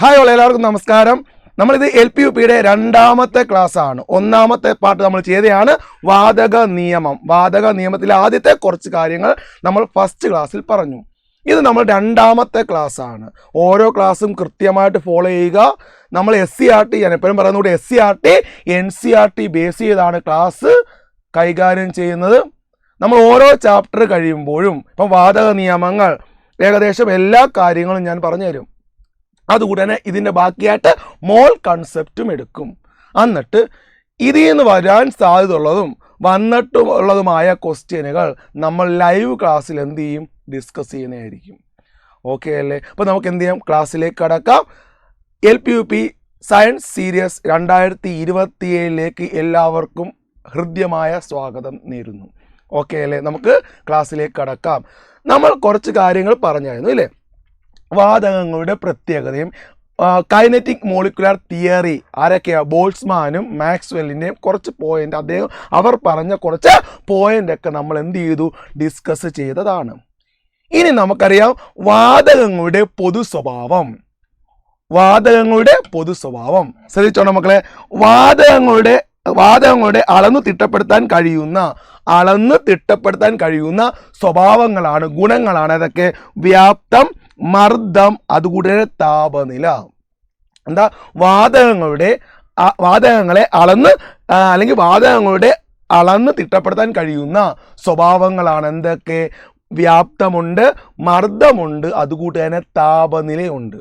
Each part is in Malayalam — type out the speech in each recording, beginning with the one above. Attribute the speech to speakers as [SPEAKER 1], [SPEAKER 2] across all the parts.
[SPEAKER 1] ഹായ് ഓൾ, എല്ലാവർക്കും നമസ്കാരം. നമ്മളിത് LPUPയുടെ രണ്ടാമത്തെ ക്ലാസ് ആണ്. ഒന്നാമത്തെ പാർട്ട് നമ്മൾ ചെയ്തതാണ് വാതക നിയമം. വാതക നിയമത്തിലെ ആദ്യത്തെ കുറച്ച് കാര്യങ്ങൾ നമ്മൾ ഫസ്റ്റ് ക്ലാസ്സിൽ പറഞ്ഞു. ഇത് നമ്മൾ രണ്ടാമത്തെ ക്ലാസ് ആണ്. ഓരോ ക്ലാസ്സും കൃത്യമായിട്ട് ഫോളോ ചെയ്യുക. നമ്മൾ SCERT, ഞാൻ എപ്പോഴും പറയുന്നത് SCERT NCERT ബേസ് ചെയ്താണ് ക്ലാസ് കൈകാര്യം ചെയ്യുന്നത്. നമ്മൾ ഓരോ ചാപ്റ്റർ കഴിയുമ്പോഴും ഇപ്പം വാതക നിയമങ്ങൾ ഏകദേശം എല്ലാ കാര്യങ്ങളും ഞാൻ പറഞ്ഞു തരും. അതുകൂടെ തന്നെ ഇതിൻ്റെ ബാക്കിയായിട്ട് മോൾ കൺസെപ്റ്റും എടുക്കും. എന്നിട്ട് ഇതിൽ നിന്ന് വരാൻ സാധ്യതയുള്ളതും വന്നിട്ടുള്ളതുമായ ക്വസ്റ്റ്യനുകൾ നമ്മൾ ലൈവ് ക്ലാസ്സിൽ എന്ത് ചെയ്യും, ഡിസ്കസ് ചെയ്യുന്നതായിരിക്കും. ഓക്കെ അല്ലേ? അപ്പോൾ നമുക്ക് എന്ത് ചെയ്യാം, ക്ലാസ്സിലേക്ക് കടക്കാം. LPUP സയൻസ് സീരീസ് 2027 എല്ലാവർക്കും ഹൃദ്യമായ സ്വാഗതം നേരുന്നു. ഓക്കെ അല്ലേ? നമുക്ക് ക്ലാസ്സിലേക്ക് കടക്കാം. നമ്മൾ കുറച്ച് കാര്യങ്ങൾ പറഞ്ഞായിരുന്നു ഇല്ലേ? വാതകങ്ങളുടെ പ്രത്യേകതയും കൈനറ്റിക് മോളിക്കുലർ തിയറി ആരൊക്കെയാണ്, ബോൾട്സ്മാനും മാക്സ്വെല്ലിൻ്റെയും കുറച്ച് പോയിന്റ് അവർ പറഞ്ഞ കുറച്ച് പോയിൻ്റൊക്കെ നമ്മൾ എന്ത് ചെയ്തു, ഡിസ്കസ് ചെയ്തതാണ്. ഇനി നമുക്കറിയാം വാതകങ്ങളുടെ പൊതു സ്വഭാവം. വാതകങ്ങളുടെ പൊതു സ്വഭാവം ശ്രദ്ധിച്ചോണം മക്കളെ. വാതകങ്ങളുടെ അളന്നു തിട്ടപ്പെടുത്താൻ കഴിയുന്ന സ്വഭാവങ്ങളാണ്, ഗുണങ്ങളാണ്. അതൊക്കെ വ്യാപ്തം, മർദ്ദം, അതുകൂടെ താപനില. എന്താ, വാതകങ്ങളെ അളന്ന് തിട്ടപ്പെടുത്താൻ കഴിയുന്ന സ്വഭാവങ്ങളാണ് എന്തൊക്കെ? വ്യാപ്തമുണ്ട്, മർദ്ദമുണ്ട്, അതുകൂടെ തന്നെ താപനിലയുണ്ട്.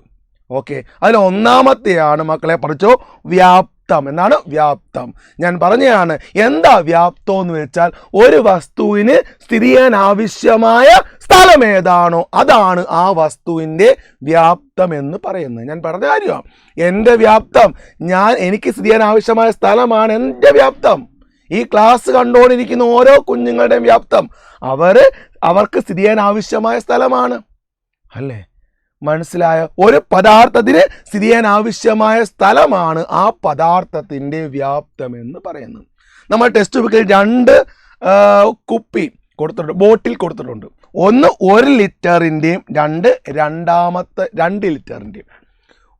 [SPEAKER 1] ഓക്കെ, അതിൽ ഒന്നാമത്തെയാണ് മക്കളെ പഠിച്ചോ, വ്യാപ്തം. എന്നാണ് വ്യാപ്തം. ഞാൻ പറഞ്ഞതാണ് എന്താ വ്യാപ്തം എന്ന് വെച്ചാൽ, ഒരു വസ്തുവിന് സ്ഥിതി ചെയ്യാൻ ആവശ്യമായ സ്ഥലം ഏതാണോ അതാണ് ആ വസ്തുവിൻ്റെ വ്യാപ്തം എന്ന് പറയുന്നത്. ഞാൻ പറഞ്ഞ കാര്യമാണ്. എൻ്റെ വ്യാപ്തം, എനിക്ക് സ്ഥിതി ചെയ്യാൻ ആവശ്യമായ സ്ഥലമാണ് എൻ്റെ വ്യാപ്തം. ഈ ക്ലാസ് കണ്ടുകൊണ്ടിരിക്കുന്ന ഓരോ കുഞ്ഞുങ്ങളുടെയും വ്യാപ്തം അവർക്ക് സ്ഥിതി ചെയ്യാൻ ആവശ്യമായ സ്ഥലമാണ്. അല്ലേ? മനസ്സിലായോ? ഒരു പദാർത്ഥത്തിന് സ്ഥിതി ചെയ്യാൻ ആവശ്യമായ സ്ഥലമാണ് ആ പദാർത്ഥത്തിൻ്റെ വ്യാപ്തം എന്ന് പറയുന്നത്. നമ്മൾ ടെക്സ്റ്റ് ബുക്കിൽ 2 കുപ്പി കൊടുത്തിട്ടുണ്ട്, ബോട്ടിൽ കൊടുത്തിട്ടുണ്ട്. ഒന്ന് 1 ലിറ്ററിൻ്റെയും 2 ലിറ്ററിൻ്റെയും.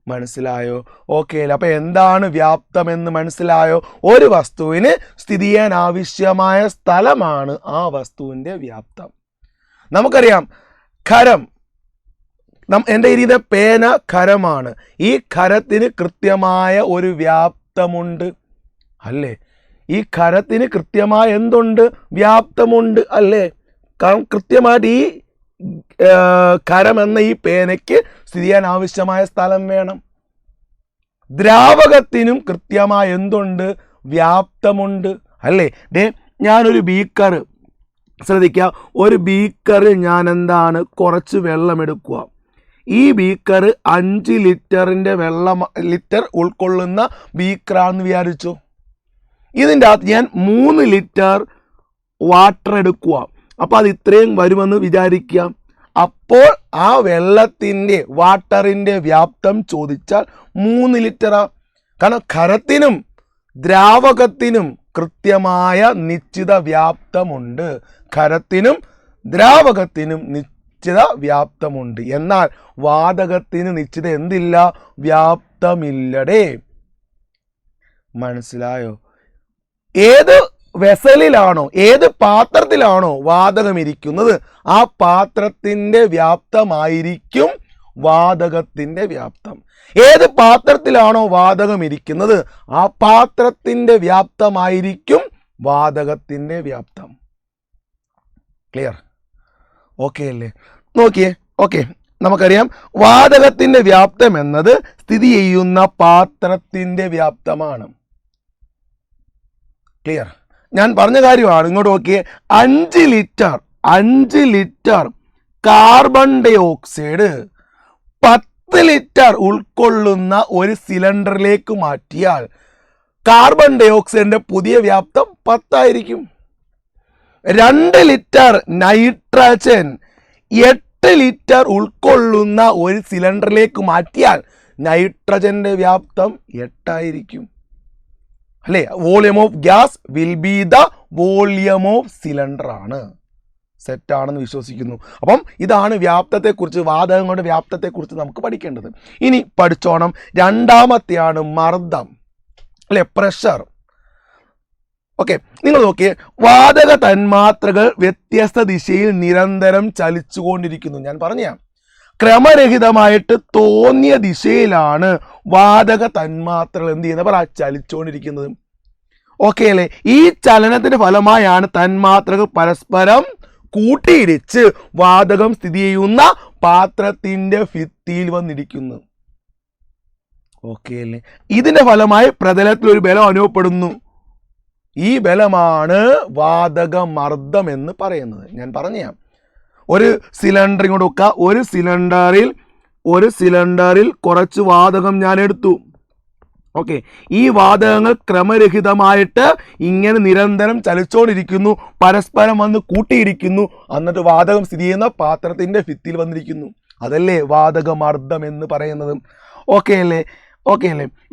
[SPEAKER 1] മനസ്സിലായോ? ഓക്കെ. അപ്പോൾ എന്താണ് വ്യാപ്തം എന്ന് മനസ്സിലായോ? ഒരു വസ്തുവിന് സ്ഥിതി ചെയ്യാൻ ആവശ്യമായ സ്ഥലമാണ് ആ വസ്തുവിൻ്റെ വ്യാപ്തം. നമുക്കറിയാം ഖരം, എൻ്റെ ഇരിക്കുന്ന പേന ഖരമാണ്. ഈ ഖരത്തിന് കൃത്യമായ ഒരു വ്യാപ്തമുണ്ട് അല്ലേ? ഈ ഖരത്തിന് കൃത്യമായ എന്തുണ്ട്? വ്യാപ്തമുണ്ട് അല്ലേ? കാരണം കൃത്യമായിട്ട് ഈ ഖരം എന്ന ഈ പേനയ്ക്ക് സ്ഥിതി ചെയ്യാൻ ആവശ്യമായ സ്ഥലം വേണം. ദ്രാവകത്തിനും കൃത്യമായ എന്തുണ്ട്? വ്യാപ്തമുണ്ട് അല്ലേ? ഞാനൊരു ബീക്കർ, ശ്രദ്ധിക്കുക, ഒരു ബീക്കറിൽ ഞാൻ കുറച്ച് വെള്ളം എടുക്കുക. ഈ ബീക്കർ 5 ലിറ്റർ ഉൾക്കൊള്ളുന്ന ബീക്കറാണെന്ന് വിചാരിച്ചു. ഇതിൻ്റെ അകത്ത് ഞാൻ 3 ലിറ്റർ വാട്ടർ എടുക്കുക. അപ്പോൾ അത് ഇത്രയും വരുമെന്ന് വിചാരിക്കുക. അപ്പോൾ ആ വാട്ടറിൻ്റെ വ്യാപ്തം ചോദിച്ചാൽ 3 ലിറ്ററാ. കാരണം ഖരത്തിനും ദ്രാവകത്തിനും കൃത്യമായ നിശ്ചിത വ്യാപ്തമുണ്ട്. ഖരത്തിനും ദ്രാവകത്തിനും നിശ്ചിത വ്യാപ്തമുണ്ട്. എന്നാൽ വാതകത്തിന് നിശ്ചിത എന്തില്ല? വ്യാപ്തമില്ലടേ. മനസ്സിലായോ? ഏത് വെസലിലാണോ, ഏത് പാത്രത്തിലാണോ വാതകം ഇരിക്കുന്നത്, ആ പാത്രത്തിൻ്റെ വ്യാപ്തമായിരിക്കും വാതകത്തിൻ്റെ വ്യാപ്തം. ഏത് പാത്രത്തിലാണോ വാതകം ഇരിക്കുന്നത്, ആ പാത്രത്തിൻ്റെ വ്യാപ്തമായിരിക്കും വാതകത്തിൻ്റെ വ്യാപ്തം. ക്ലിയർ? ഓക്കെ അല്ലേ? നോക്കിയേ. ഓക്കെ, നമുക്കറിയാം വാതകത്തിൻ്റെ വ്യാപ്തം എന്നത് സ്ഥിതി ചെയ്യുന്ന പാത്രത്തിൻ്റെ വ്യാപ്തമാണ്. ക്ലിയർ? ഞാൻ പറഞ്ഞ കാര്യമാണ്. ഇങ്ങോട്ട് നോക്കിയേ. 5 litre carbon dioxide 10 litre ഉൾക്കൊള്ളുന്ന ഒരു സിലിണ്ടറിലേക്ക് മാറ്റിയാൽ കാർബൺ ഡൈ ഓക്സൈഡിന്റെ പുതിയ വ്യാപ്തം 10 ആയിരിക്കും. 2 ലിറ്റർ നൈട്രജൻ 8 ലിറ്റർ ഉൾക്കൊള്ളുന്ന ഒരു സിലിണ്ടറിലേക്ക് മാറ്റിയാൽ നൈട്രജന്റെ വ്യാപ്തം 8 ആയിരിക്കും. അല്ലേ? Volume of gas will be the volume of cylinder ആണ്. സെറ്റാണെന്ന് വിശ്വസിക്കുന്നു. അപ്പം ഇതാണ് വ്യാപ്തത്തെക്കുറിച്ച്, വാതകങ്ങളുടെ വ്യാപ്തത്തെക്കുറിച്ച് നമുക്ക് പഠിക്കേണ്ടത്. ഇനി പഠിച്ചോണം, രണ്ടാമത്തെയാണ് മർദ്ദം, അല്ലെ, പ്രഷർ. ഓക്കെ, നിങ്ങൾ നോക്കിയേ, വാതക തന്മാത്രകൾ വ്യത്യസ്ത ദിശയിൽ നിരന്തരം ചലിച്ചുകൊണ്ടിരിക്കുന്നു. ഞാൻ പറഞ്ഞ ക്രമരഹിതമായിട്ട് തോന്നിയ ദിശയിലാണ് വാതക തന്മാത്രകൾ എന്ത് ചെയ്യുന്നത്, ചലിച്ചുകൊണ്ടിരിക്കുന്നത്. ഓക്കെ അല്ലേ? ഈ ചലനത്തിന്റെ ഫലമായാണ് തന്മാത്രകൾ പരസ്പരം കൂട്ടിയിടിച്ച് വാതകം സ്ഥിതി ചെയ്യുന്ന പാത്രത്തിന്റെ ഭിത്തിയിൽ വന്നിരിക്കുന്നു. ഓക്കെ അല്ലേ? ഇതിന്റെ ഫലമായി പ്രതലത്തിൽ ഒരു ബലം അനുഭവപ്പെടുന്നു. ഈ ബലമാണ് വാതകമർദ്ദം എന്ന് പറയുന്നത്. ഞാൻ പറഞ്ഞ ഒരു സിലിണ്ടർ ഇങ്ങോട്ട് വെക്കുക, ഒരു സിലിണ്ടറിൽ കുറച്ച് വാതകം ഞാൻ എടുത്തു. ഓക്കെ, ഈ വാതകങ്ങൾ ക്രമരഹിതമായിട്ട് ഇങ്ങനെ നിരന്തരം ചലിച്ചുകൊണ്ടിരിക്കുന്നു, പരസ്പരം വന്ന് കൂട്ടിയിരിക്കുന്നു, എന്നിട്ട് വാതകം സ്ഥിതി ചെയ്യുന്ന പാത്രത്തിന്റെ ഭിത്തിയിൽ വന്നിരിക്കുന്നു. അതല്ലേ വാതകമർദ്ദം എന്ന് പറയുന്നത്. ഓക്കെ അല്ലേ?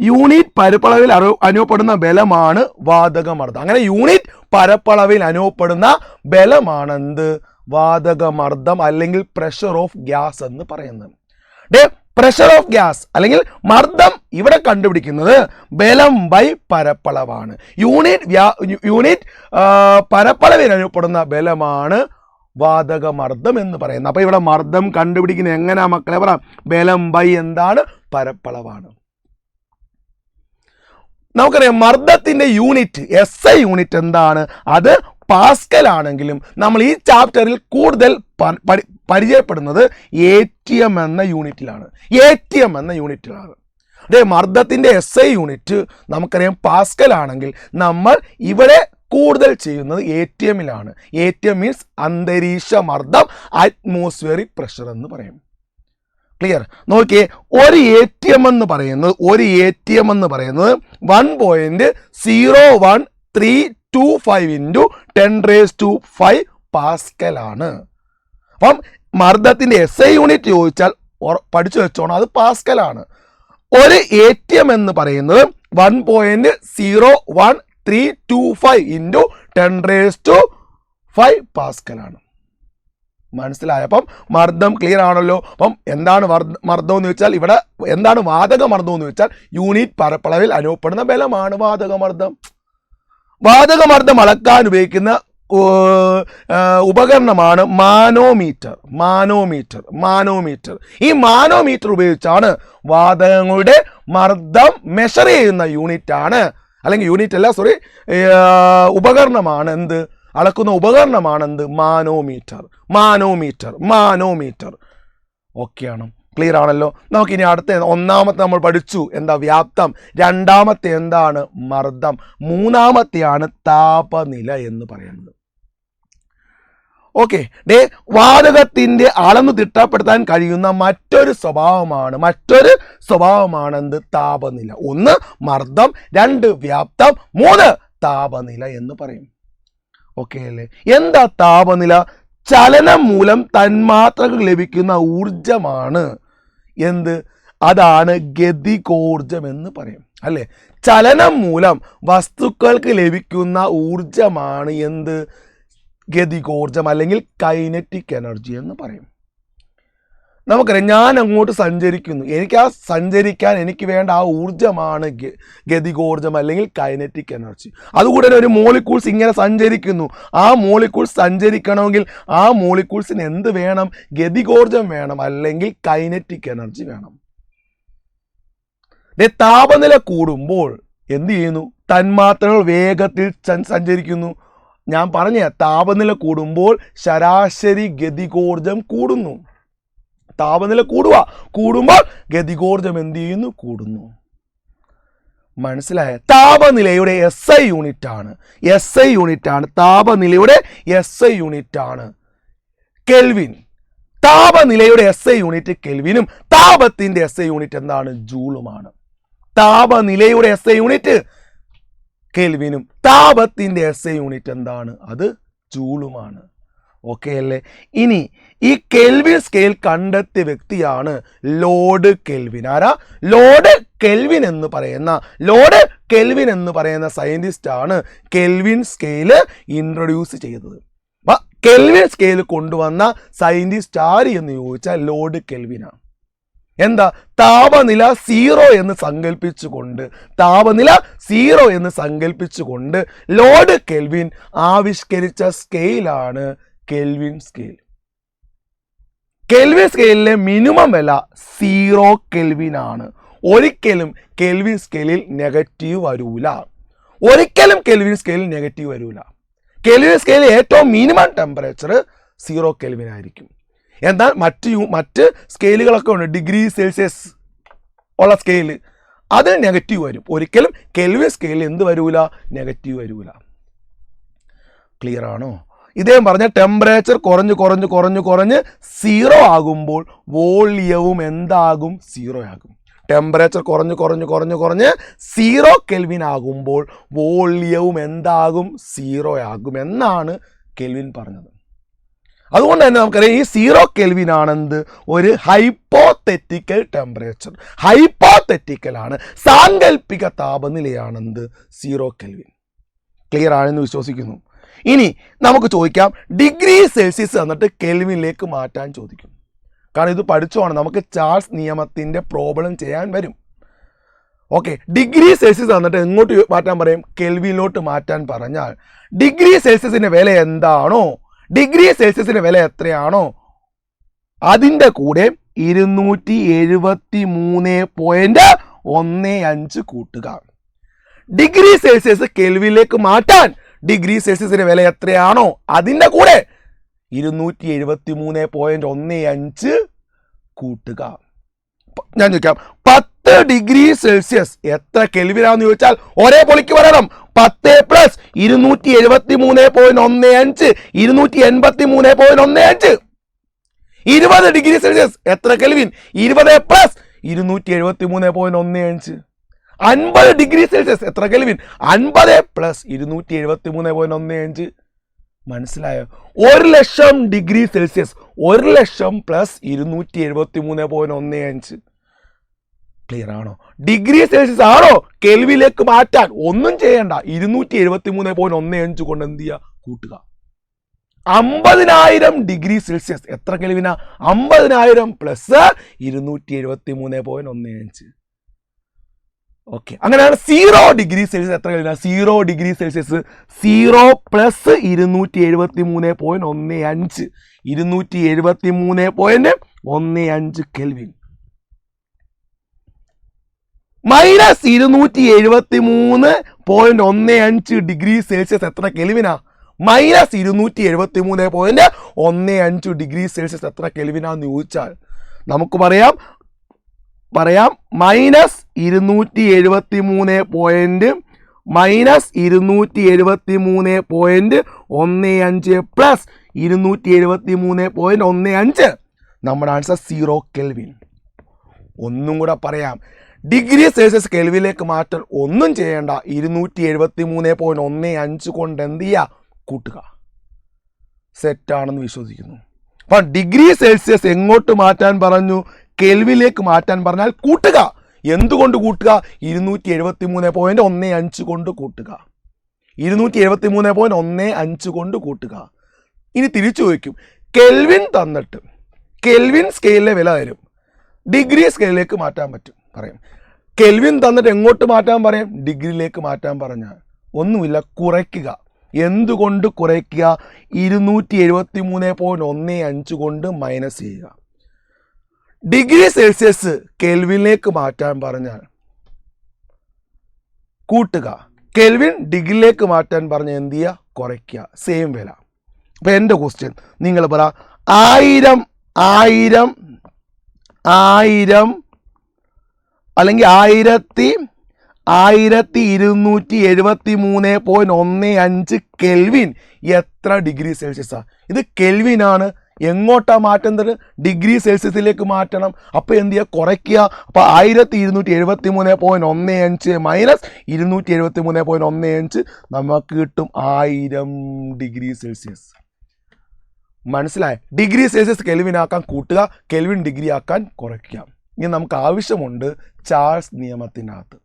[SPEAKER 1] യൂണിറ്റ് പരപ്പളവിൽ അനുഭവപ്പെടുന്ന ബലമാണ് വാതകമർദ്ദം. അങ്ങനെ യൂണിറ്റ് പരപ്പളവിൽ അനുഭവപ്പെടുന്ന ബലമാണ് എന്ത്, വാതകമർദ്ദം അല്ലെങ്കിൽ പ്രഷർ ഓഫ് ഗ്യാസ് എന്ന് പറയുന്നത്. പ്രഷർ ഓഫ് ഗ്യാസ് അല്ലെങ്കിൽ മർദ്ദം ഇവിടെ കണ്ടുപിടിക്കുന്നത് ബലം ബൈ പരപ്പളവാണ്. യൂണിറ്റ് പരപ്പളവിൽ അനുഭവപ്പെടുന്ന ബലമാണ് വാതകമർദ്ദം എന്ന് പറയുന്നത്. അപ്പൊ ഇവിടെ മർദ്ദം കണ്ടുപിടിക്കുന്നത് എങ്ങനെയാ മക്കളെ? പറ, ബലം ബൈ എന്താണ്, പരപ്പളവാണ്. നമുക്കറിയാം മർദ്ദത്തിന്റെ യൂണിറ്റ് SI യൂണിറ്റ് എന്താണ്, അത് പാസ്കൽ ആണെങ്കിലും നമ്മൾ ഈ ചാപ്റ്ററിൽ കൂടുതൽ പരിചയപ്പെടുന്നത് ATM എന്ന യൂണിറ്റിലാണ്. അതെ, മർദ്ദത്തിന്റെ SI യൂണിറ്റ് നമുക്കറിയാം പാസ്കൽ ആണെങ്കിൽ നമ്മൾ ഇവിടെ കൂടുതൽ ചെയ്യുന്നത് ATM-ലാണ്. ATM മീൻസ് അന്തരീക്ഷ മർദ്ദം, അറ്റ്മോസ്ഫിയറിക് പ്രഷർ എന്ന് പറയും. ക്ലിയർ? നോക്കിയേ, ഒരു ATM എന്ന് പറയുന്നത് 1.01325 into 10⁵ പാസ്കൽ ആണ്. അപ്പം മർദ്ദത്തിന്റെ SI യൂണിറ്റ് ചോദിച്ചാൽ പഠിച്ചു വെച്ചോണം, അത് പാസ്കൽ ആണ്. ഒരു ATM എന്ന് പറയുന്നത് 1.01325 into 10⁵ പാസ്കൽ ആണ്. മനസ്സിലായ? അപ്പം മർദ്ദം ക്ലിയർ ആണല്ലോ. അപ്പം എന്താണ് മർദ്ദം എന്ന് വെച്ചാൽ, ഇവിടെ എന്താണ് വാതകമർദ്ദം എന്ന് വെച്ചാൽ യൂണിറ്റ് പരപ്പളവിൽ അനുഭവപ്പെടുന്ന ബലമാണ് വാതകമർദ്ദം. വാതകമർദ്ദം അളക്കാൻ ഉപയോഗിക്കുന്ന ഉപകരണമാണ് മാനോമീറ്റർ. ഈ മാനോമീറ്റർ ഉപയോഗിച്ചാണ് വാതകങ്ങളുടെ മർദ്ദം മെഷർ ചെയ്യുന്ന ഉപകരണമാണ് എന്ത്, അളക്കുന്ന ഉപകരണമാണ് എന്ത്, മാനോമീറ്റർ. ഓക്കെയാണ്? ക്ലിയർ ആണല്ലോ? നമുക്കിനി അടുത്ത ഒന്നാമത്തെ നമ്മൾ പഠിച്ചു എന്താ, വ്യാപ്തം. രണ്ടാമത്തെ എന്താണ്, മർദ്ദം. മൂന്നാമത്തെയാണ് താപനില എന്ന് പറയുന്നത്. ഓക്കെ, വാതകത്തിന്റെ അളന്നു തിട്ടപ്പെടുത്താൻ കഴിയുന്ന മറ്റൊരു സ്വഭാവമാണ് എന്ത്, താപനില. 1 മർദ്ദം, 2 വ്യാപ്തം, 3 താപനില എന്ന് പറയും. ഓക്കെ അല്ലേ? എന്താ താപനില? ചലനം മൂലം തന്മാത്രകൾ ലഭിക്കുന്ന ഊർജമാണ് എന്ത്, അതാണ് ഗതികോർജം എന്ന് പറയും. അല്ലെ? ചലനം മൂലം വസ്തുക്കൾക്ക് ലഭിക്കുന്ന ഊർജമാണ് എന്ത്, ഗതികോർജം അല്ലെങ്കിൽ കൈനറ്റിക് എനർജി എന്ന് പറയും. നമുക്കറിയാം, ഞാൻ അങ്ങോട്ട് സഞ്ചരിക്കുന്നു, സഞ്ചരിക്കാൻ എനിക്ക് വേണ്ട ആ ഊർജമാണ് ഗതികോർജം അല്ലെങ്കിൽ കൈനറ്റിക് എനർജി. അതുകൂടെ ഒരു മോളിക്യൂൾസ് ഇങ്ങനെ സഞ്ചരിക്കുന്നു. ആ മോളിക്യൂൾസ് സഞ്ചരിക്കണമെങ്കിൽ ആ മോളിക്യൂൾസിന് എന്ത് വേണം, ഗതികോർജം വേണം അല്ലെങ്കിൽ കൈനറ്റിക് എനർജി വേണം. താപനില കൂടുമ്പോൾ എന്ത് ചെയ്യുന്നു, തന്മാത്രകൾ വേഗത്തിൽ സഞ്ചരിക്കുന്നു. ഞാൻ പറഞ്ഞ താപനില കൂടുമ്പോൾ ശരാശരി ഗതികോർജം കൂടുന്നു. താപനില കൂടുമ്പോൾ ഗതികോർജം എന്ത് ചെയ്യുന്നു, കൂടുന്നു. മനസ്സിലായ? താപനിലയുടെ SI യൂണിറ്റ് ആണ്. താപനിലയുടെ SI യൂണിറ്റ് ആണ് കെൽവിൻ. താപനിലയുടെ SI യൂണിറ്റ് കെൽവിനും താപത്തിന്റെ SI യൂണിറ്റ് എന്താണ്, ജൂളുമാണ്. താപനിലയുടെ SI യൂണിറ്റ് കെൽവിനും താപത്തിന്റെ SI യൂണിറ്റ് എന്താണ്, അത് ജൂളുമാണ്. ഓക്കെ അല്ലേ? ഇനി ഈ കെൽവിൻ സ്കെയിൽ കണ്ടെത്തിയ വ്യക്തിയാണ് ലോർഡ് കെൽവിൻ. ആരാ? ലോർഡ് കെൽവിൻ എന്ന് പറയുന്ന സയന്റിസ്റ്റ് ആണ് കെൽവിൻ സ്കെയിൽ ഇൻട്രൊഡ്യൂസ് ചെയ്തത്. കെൽവിൻ സ്കെയിൽ കൊണ്ടുവന്ന സയന്റിസ്റ്റ് ആര് എന്ന് ചോദിച്ചാൽ ലോർഡ് കെൽവിനാണ്. എന്താ? താപനില 0 എന്ന് സങ്കല്പിച്ചുകൊണ്ട് ലോർഡ് കെൽവിൻ ആവിഷ്കരിച്ച സ്കെയിലാണ് കെൽവിൻ സ്കെയിൽ. കെൽവിൻ സ്കെയിലിലെ മിനിമം വില 0 കെൽവിൻ ആണ്. ഒരിക്കലും കെൽവിൻ സ്കെയിലിൽ നെഗറ്റീവ് വരൂല. കെൽവിൻ സ്കെയിലിൽ ഏറ്റവും മിനിമം ടെമ്പറേച്ചർ 0 കെൽവിൻ ആയിരിക്കും. എന്നാൽ മറ്റ് സ്കെയിലുകളൊക്കെ ഉണ്ട്, ഡിഗ്രി സെൽഷ്യസ് ഉള്ള സ്കെയിൽ, അതിൽ നെഗറ്റീവ് വരും. ഒരിക്കലും കെൽവിൻ സ്കെയിലിൽ എന്ത് വരൂല? നെഗറ്റീവ് വരൂല. ക്ലിയർ ആണോ? ഇദ്ദേഹം പറഞ്ഞ ടെമ്പറേച്ചർ കുറഞ്ഞ് 0 ആകുമ്പോൾ വോള്യവും എന്താകും? 0 ആകും. ടെമ്പറേച്ചർ കുറഞ്ഞ് 0 കെൽവിൻ ആകുമ്പോൾ വോള്യവും എന്താകും? 0 ആകും എന്നാണ് കെൽവിൻ പറഞ്ഞത്. അതുകൊണ്ട് തന്നെ നമുക്കറിയാം ഈ 0 കെൽവിൻ ആണെന്ത്? ഒരു ഹൈപ്പോതെറ്റിക്കൽ ടെമ്പറേച്ചർ. ഹൈപ്പോതെറ്റിക്കലാണ്, സാങ്കല്പിക താപനിലയാണെന്ത്? 0 കെൽവിൻ. ക്ലിയർ ആണെന്ന് വിശ്വസിക്കുന്നു. ഇനി നമുക്ക് ചോദിക്കാം, ഡിഗ്രി സെൽഷ്യസ് എന്നിട്ട് കെൽവിനിലേക്ക് മാറ്റാൻ ചോദിക്കും. കാരണം ഇത് പഠിച്ചോണം, നമുക്ക് ചാൾസ് നിയമത്തിൻ്റെ പ്രോബ്ലം ചെയ്യാൻ വരും. ഓക്കെ, ഡിഗ്രി സെൽഷ്യസ് എന്നിട്ട് എങ്ങോട്ട് മാറ്റാൻ പറയും? കെൽവിനിലോട്ട് മാറ്റാൻ പറഞ്ഞാൽ ഡിഗ്രി സെൽഷ്യസിൻ്റെ വില എന്താണോ, ഡിഗ്രി സെൽഷ്യസിൻ്റെ വില എത്രയാണോ അതിൻ്റെ കൂടെ 273.15 കൂട്ടുക. ഡിഗ്രി സെൽഷ്യസ് കെൽവിനിലേക്ക് മാറ്റാൻ ഡിഗ്രി സെൽഷ്യസിന്റെ വില എത്രയാണോ അതിൻ്റെ കൂടെ 273.15 കൂട്ടുക. ഞാൻ ചോദിക്കാം, 10 ഡിഗ്രി സെൽഷ്യസ് എത്ര കെൽവിനാന്ന് ചോദിച്ചാൽ ഒരേ പൊളിക്ക് പറയണം. 10 + 273.15 283.15. 20 ഡിഗ്രി സെൽഷ്യസ് എത്ര കെൽവിൻ? 20 + 273.15. 50 ഡിഗ്രി സെൽഷ്യസ് എത്ര കെൽവിൻ? 50 + 273.15. മനസ്സിലായോ? 1,00,000 ഡിഗ്രി സെൽഷ്യസ് 1,00,000 + 273.15. ക്ലിയർ ആണോ? ഡിഗ്രി സെൽഷ്യസ് ആണോ കെൽവിനിലേക്ക് മാറ്റാൻ ഒന്നും ചെയ്യണ്ട, 273.15 കൊണ്ട് എന്ത് ചെയ്യുക? കൂട്ടുക. 50,000 ഡിഗ്രി സെൽഷ്യസ് എത്ര കെൽവിനാ? 50,000 + 273.15. ഓക്കെ, അങ്ങനെയാണ് 0 ഡിഗ്രി സെൽഷ്യസ് എത്ര കെൽവിനാ? 0 degree Celsius 0 + 273.15 273.15 kelvin. -273.15 degree Celsius എത്ര കെൽവിനാ? -273.15 ഡിഗ്രി സെൽഷ്യസ് എത്ര കെൽവിനാന്ന് ചോദിച്ചാൽ നമുക്ക് പറയാം -273.15 + 273.15. നമ്മുടെ ആൻസർ 0 കെൽവിൻ. ഒന്നും കൂടെ പറയാം, ഡിഗ്രി സെൽഷ്യസ് കെൽവിനിലേക്ക് മാറ്റാൻ ഒന്നും ചെയ്യേണ്ട, 273.15 കൊണ്ട് എന്ത് ചെയ്യുക? കൂട്ടുക. സെറ്റാണെന്ന് വിശ്വസിക്കുന്നു. അപ്പം ഡിഗ്രി സെൽഷ്യസ് എങ്ങോട്ട് മാറ്റാൻ പറഞ്ഞു? കെൽവിനിലേക്ക് മാറ്റാൻ പറഞ്ഞാൽ കൂട്ടുക. എന്തുകൊണ്ട് കൂട്ടുക? 273.15 കൊണ്ട് കൂട്ടുക. 273.15 കൊണ്ട് കൂട്ടുക. ഇനി തിരിച്ചു ചോദിക്കും, കെൽവിൻ തന്നിട്ട് കെൽവിൻ സ്കെയിലിലെ വില തരും, ഡിഗ്രി സ്കെയിലിലേക്ക് മാറ്റാൻ പറ്റും പറയും. കെൽവിൻ തന്നിട്ട് എങ്ങോട്ട് മാറ്റാൻ പറയും? ഡിഗ്രിയിലേക്ക് മാറ്റാൻ പറഞ്ഞാൽ ഒന്നുമില്ല, കുറയ്ക്കുക. എന്തുകൊണ്ട് കുറയ്ക്കുക? 273.15 കൊണ്ട് മൈനസ് ചെയ്യുക. ഡിഗ്രി സെൽഷ്യസ് കെൽവിനിലേക്ക് മാറ്റാൻ പറഞ്ഞാൽ കൂട്ടുക. കെൽവിൻ ഡിഗ്രിയിലേക്ക് മാറ്റാൻ പറഞ്ഞാൽ എന്ത് ചെയ്യുക? കുറയ്ക്കുക. സെയിം വില. അപ്പം എൻ്റെ ക്വസ്റ്റ്യൻ നിങ്ങൾ പറ, 1000 അല്ലെങ്കിൽ 1273.15 കെൽവിൻ എത്ര ഡിഗ്രി സെൽഷ്യസാണ്? ഇത് കെൽവിനാണ്. എങ്ങോട്ടാ മാറ്റുന്നത്? ഡിഗ്രി സെൽഷ്യസിലേക്ക് മാറ്റണം. അപ്പോൾ എന്ത് ചെയ്യുക? കുറയ്ക്കുക. അപ്പോൾ 1273.15 - 273.15 നമുക്ക് കിട്ടും 1000 ഡിഗ്രി സെൽഷ്യസ്. മനസ്സിലായ? ഡിഗ്രി സെൽഷ്യസ് കെൽവിൻ ആക്കാൻ കൂട്ടുക, കെൽവിൻ ഡിഗ്രി ആക്കാൻ കുറയ്ക്കുക. ഇനി നമുക്ക് ആവശ്യമുണ്ട് ചാൾസ് നിയമത്തിനകത്ത്.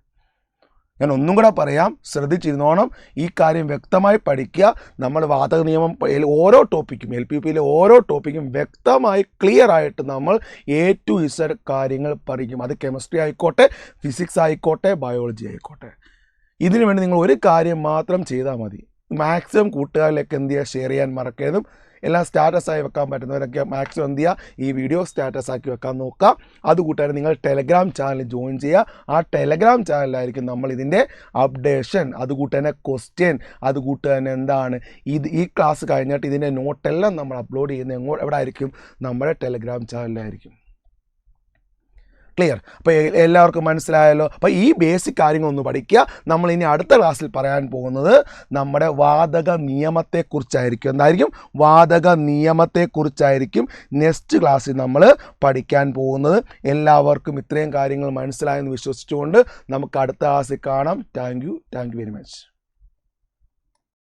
[SPEAKER 1] ഞാൻ ഒന്നും കൂടെ പറയാം, ശ്രദ്ധിച്ചിരുന്നോണം, ഈ കാര്യം വ്യക്തമായി പഠിക്കുക. നമ്മൾ വാതക നിയമം ഓരോ ടോപ്പിക്കും LPUPയിലെ ഓരോ ടോപ്പിക്കും വ്യക്തമായി ക്ലിയർ ആയിട്ട് നമ്മൾ A to Z കാര്യങ്ങൾ പഠിക്കും. അത് കെമിസ്ട്രി ആയിക്കോട്ടെ, ഫിസിക്സ് ആയിക്കോട്ടെ, ബയോളജി ആയിക്കോട്ടെ. ഇതിനു വേണ്ടി നിങ്ങൾ ഒരു കാര്യം മാത്രം ചെയ്താൽ മതി. മാക്സിമം കൂട്ടുകാരിലേക്ക് എന്ത് ചെയ്യുക, ഷെയർ ചെയ്യാൻ മറക്കരുതും. എല്ലാം സ്റ്റാറ്റസായി വെക്കാൻ പറ്റുന്നവരൊക്കെ മാക്സിമം എന്ത് ചെയ്യുക, ഈ വീഡിയോ സ്റ്റാറ്റസ് ആക്കി വെക്കാൻ നോക്കുക. അതുകൂട്ടാതെ നിങ്ങൾ ടെലഗ്രാം ചാനൽ ജോയിൻ ചെയ്യുക. ആ ടെലഗ്രാം ചാനലിലായിരിക്കും നമ്മൾ ഇതിൻ്റെ അപ്ഡേഷൻ, അതുകൂട്ടന്നെ ക്വസ്റ്റ്യൻ, അതുകൂട്ടന്നെ എന്താണ് ഈ ക്ലാസ് കഴിഞ്ഞിട്ട് ഇതിൻ്റെ നോട്ടെല്ലാം നമ്മൾ അപ്ലോഡ് ചെയ്യുന്നത് എവിടെ ആയിരിക്കും, നമ്മുടെ ടെലഗ്രാം ചാനലിലായിരിക്കും. ക്ലിയർ? അപ്പോൾ എല്ലാവർക്കും മനസ്സിലായല്ലോ. അപ്പോൾ ഈ ബേസിക് കാര്യങ്ങളൊന്ന് പഠിക്കുക. നമ്മൾ ഇനി അടുത്ത ക്ലാസ്സിൽ പറയാൻ പോകുന്നത് നമ്മുടെ വാതക നിയമത്തെക്കുറിച്ചായിരിക്കും. എന്തായിരിക്കും? വാതക നിയമത്തെക്കുറിച്ചായിരിക്കും നെക്സ്റ്റ് ക്ലാസ്സിൽ നമ്മൾ പഠിക്കാൻ പോകുന്നത്. എല്ലാവർക്കും ഇത്രയും കാര്യങ്ങൾ മനസ്സിലായെന്ന് വിശ്വസിച്ചുകൊണ്ട് നമുക്ക് അടുത്ത ക്ലാസ്സിൽ കാണാം. Thank you very much.